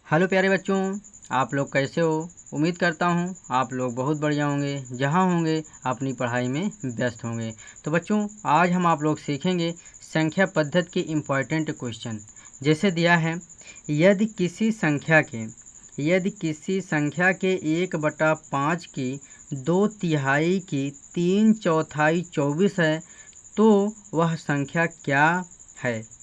Hello प्यारे बच्चों, आप लोग कैसे हो। उम्मीद करता हूँ आप लोग बहुत बढ़िया होंगे, जहाँ होंगे अपनी पढ़ाई में व्यस्त होंगे। तो बच्चों, आज हम आप लोग सीखेंगे संख्या पद्धति के इम्पॉर्टेंट क्वेश्चन। जैसे दिया है, यदि किसी संख्या के 1/5 की 2/3 की 3/4 24 है, तो वह संख्या क्या है।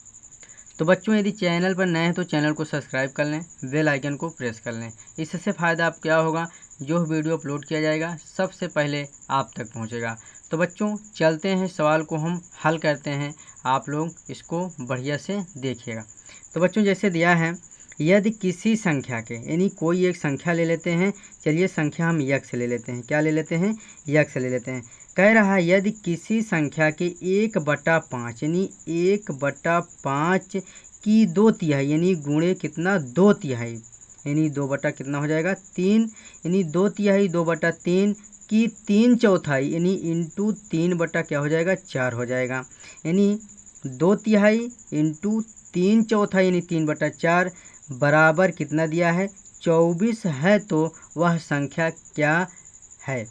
तो बच्चों, यदि चैनल पर नए हैं तो चैनल को सब्सक्राइब कर लें, बेल आइकन को प्रेस कर लें। इससे फ़ायदा आप क्या होगा, जो वीडियो अपलोड किया जाएगा सबसे पहले आप तक पहुंचेगा। तो बच्चों, चलते हैं, सवाल को हम हल करते हैं। आप लोग इसको बढ़िया से देखिएगा। तो बच्चों, जैसे दिया है, यदि किसी संख्या के, यानी कोई एक संख्या ले लेते हैं। चलिए संख्या हम यक्ष ले लेते हैं। क्या ले लेते हैं? यक्ष ले लेते हैं। कह रहा है यदि किसी संख्या के 1/5 यानी 1/5 की 2/3 यानी गुणे कितना 2/3 यानी 2 कितना हो जाएगा 3 यानी 2/3 2/3 की 3/4 यानी इंटू 3 क्या हो जाएगा 4 हो जाएगा। यानी 2/3 इंटू 3/4 यानी 3/4 बराबर कितना दिया है 24 है। तो वह संख्या क्या है।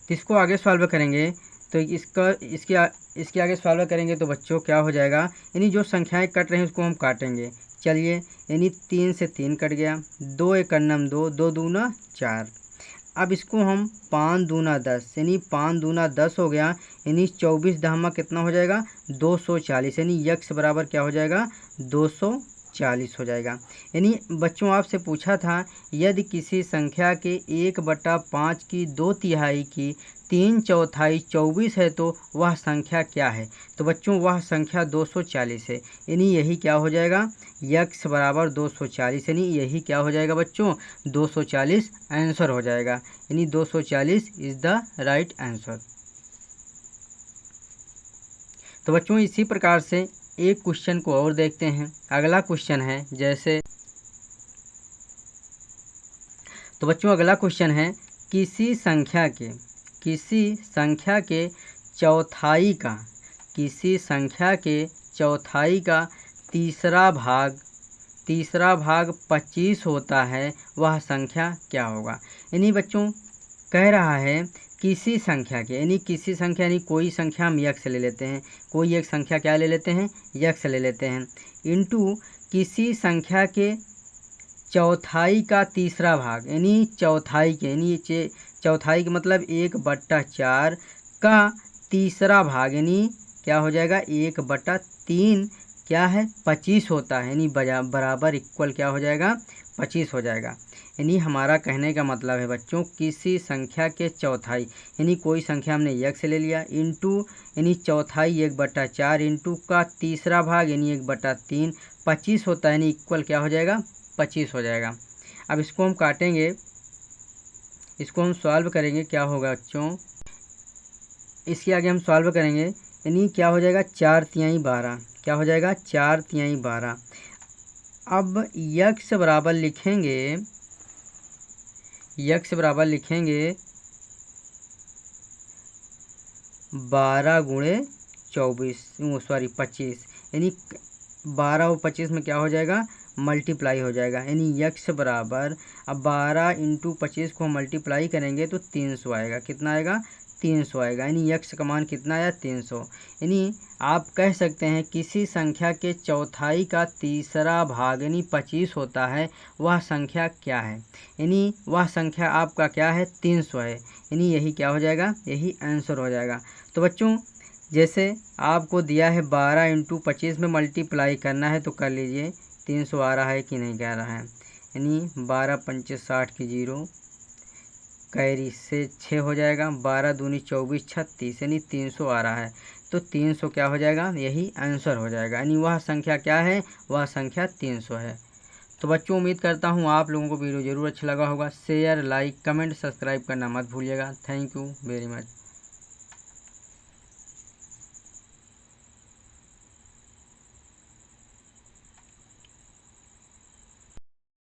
इसको आगे सॉल्व करेंगे तो इसके आगे सॉल्व करेंगे तो बच्चों क्या हो जाएगा, यानी जो संख्याएं कट रही हैं उसको हम काटेंगे। चलिए, यानी 3 से 3 कट गया, 2 1 2, 2 दूना 4। अब इसको हम 5 दूना 10 यानी 5 दूना 10 हो गया, यानी 24 दहमा कितना हो जाएगा 240 यानी यक्ष बराबर क्या हो जाएगा 240 हो जाएगा। यानी बच्चों, आपसे पूछा था यदि किसी संख्या के 1/5 की 2/3 की 3/4 24 है तो वह संख्या क्या है। तो बच्चों, वह संख्या 240 है। यानी यही क्या हो जाएगा यक्ष बराबर 240 यानी यही क्या हो जाएगा बच्चों 240 आंसर हो जाएगा। यानी 240 इज द राइट आंसर। तो बच्चों, इसी प्रकार से एक क्वेश्चन को और देखते हैं। अगला क्वेश्चन है जैसे, तो बच्चों अगला क्वेश्चन है किसी संख्या के चौथाई का तीसरा भाग 25 होता है, वह संख्या क्या होगा। यानी बच्चों, कह रहा है किसी संख्या यानी कोई संख्या हम यक्ष ले लेते हैं। कोई एक संख्या क्या ले लेते हैं यक्ष ले लेते हैं, इंटू किसी संख्या के चौथाई का तीसरा भाग यानी चौथाई का मतलब 1/4 का तीसरा भाग यानी क्या हो जाएगा 1/3 क्या है 25 होता है। यानी बराबर इक्वल क्या हो जाएगा 25 हो जाएगा। यानी हमारा कहने का मतलब है बच्चों, किसी संख्या के चौथाई यानी कोई संख्या हमने यक्ष ले लिया, इंटू यानी चौथाई 1/4 इंटू का तीसरा भाग यानी 1/3 25 होता है, यानी इक्वल क्या हो जाएगा 25 हो जाएगा। अब इसको हम काटेंगे, इसको हम सॉल्व करेंगे। क्या होगा बच्चों, इसके आगे हम सॉल्व करेंगे, यानी क्या हो जाएगा 4/3 12 क्या हो जाएगा 4/3 12। अब यक्ष बराबर लिखेंगे 12 गुणे 25 यानी 12 और 25 में क्या हो जाएगा मल्टीप्लाई हो जाएगा। यानी यक्ष बराबर, अब 12 इंटू 25 को मल्टीप्लाई करेंगे तो 300 आएगा। कितना आएगा 300 आएगा। यानी यक्ष का मान कितना आया 300। यानी आप कह सकते हैं किसी संख्या के चौथाई का तीसरा भाग यानी 25 होता है, वह संख्या क्या है। यानी वह संख्या आपका क्या है 300 है। यानी यही क्या हो जाएगा, यही आंसर हो जाएगा। तो बच्चों, जैसे आपको दिया है 12 इंटू 25 में मल्टीप्लाई करना है तो कर लीजिए, 300 आ रहा है कि नहीं कह रहा है। यानी 12 पंचे 60 की 0 कैरी से 6 हो जाएगा, 12 दूनी 24 36 यानी 300 आ रहा है। तो 300 क्या हो जाएगा, यही आंसर हो जाएगा। यानी वह संख्या क्या है, वह संख्या 300 है। तो बच्चों, उम्मीद करता हूँ आप लोगों को वीडियो ज़रूर अच्छा लगा होगा। शेयर, लाइक, कमेंट, सब्सक्राइब करना मत भूलिएगा। Thank you very much.